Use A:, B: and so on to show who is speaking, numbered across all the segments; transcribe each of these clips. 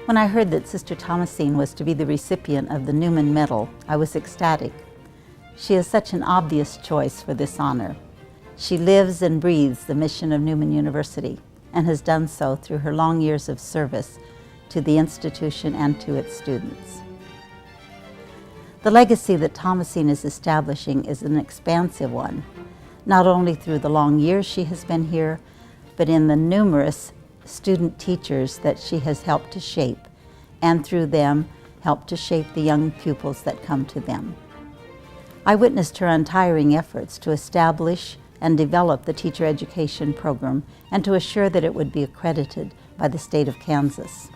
A: When I heard that Sister Thomasine was to be the recipient of the Newman Medal, I was ecstatic. She is such an obvious choice for this honor. She lives and breathes the mission of Newman University and has done so through her long years of service to the institution and to its students. The legacy that Thomasine is establishing is an expansive one, not only through the long years she has been here, but in the numerous student teachers that she has helped to shape, and through them helped to shape the young pupils that come to them. I witnessed her untiring efforts to establish and develop the teacher education program and to assure that it would be accredited by the state of Kansas.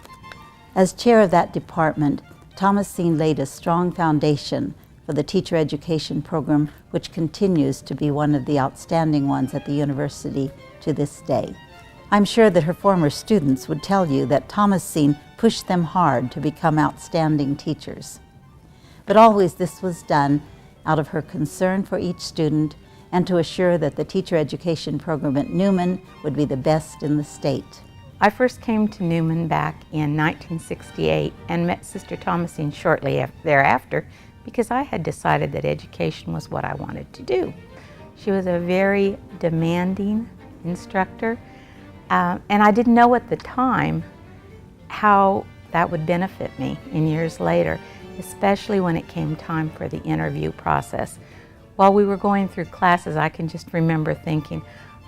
A: As chair of that department, Thomasine laid a strong foundation for the teacher education program, which continues to be one of the outstanding ones at the university to this day. I'm sure that her former students would tell you that Thomasine pushed them hard to become outstanding teachers. But always this was done out of her concern for each student and to assure that the teacher education program at Newman would be the best in the state.
B: I first came to Newman back in 1968 and met Sister Thomasine shortly thereafter because I had decided that education was what I wanted to do. She was a very demanding instructor, and I didn't know at the time how that would benefit me in years later, especially when it came time for the interview process. While we were going through classes, I can just remember thinking,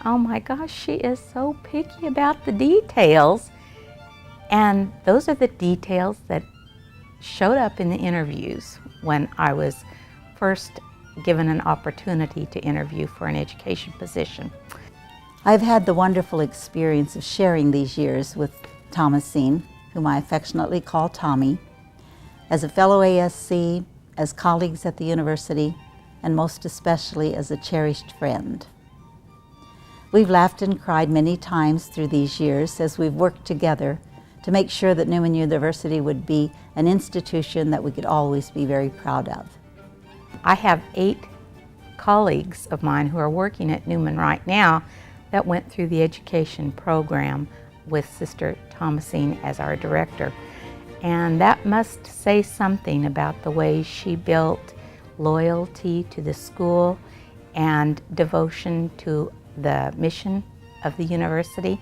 B: oh my gosh, she is so picky about the details. And those are the details that showed up in the interviews when I was first given an opportunity to interview for an education position.
A: I've had the wonderful experience of sharing these years with Thomasine, whom I affectionately call Tommy, as a fellow ASC, as colleagues at the university, and most especially as a cherished friend. We've laughed and cried many times through these years as we've worked together to make sure that Newman University would be an institution that we could always be very proud of.
B: I have 8 colleagues of mine who are working at Newman right now that went through the education program with Sister Thomasine as our director. And that must say something about the way she built loyalty to the school and devotion to the mission of the university,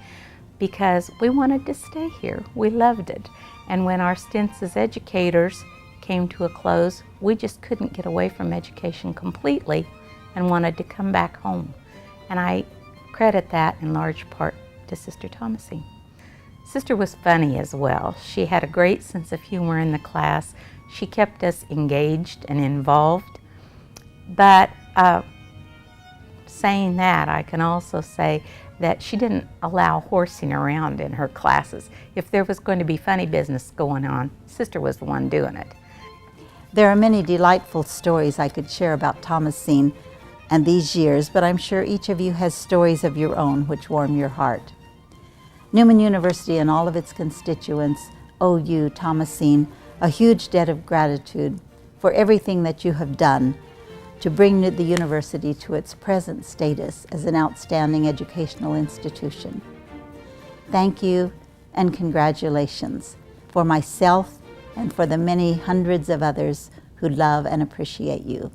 B: because we wanted to stay here. We loved it. And when our stints as educators came to a close, we just couldn't get away from education completely and wanted to come back home. And I credit that in large part to Sister Thomasine. Sister was funny as well. She had a great sense of humor in the class. She kept us engaged and involved. But saying that, I can also say that she didn't allow horsing around in her classes. If there was going to be funny business going on, Sister was the one doing it.
A: There are many delightful stories I could share about Thomasine and these years, but I'm sure each of you has stories of your own which warm your heart. Newman University and all of its constituents owe you, Thomasine, a huge debt of gratitude for everything that you have done to bring the university to its present status as an outstanding educational institution. Thank you and congratulations for myself and for the many hundreds of others who love and appreciate you.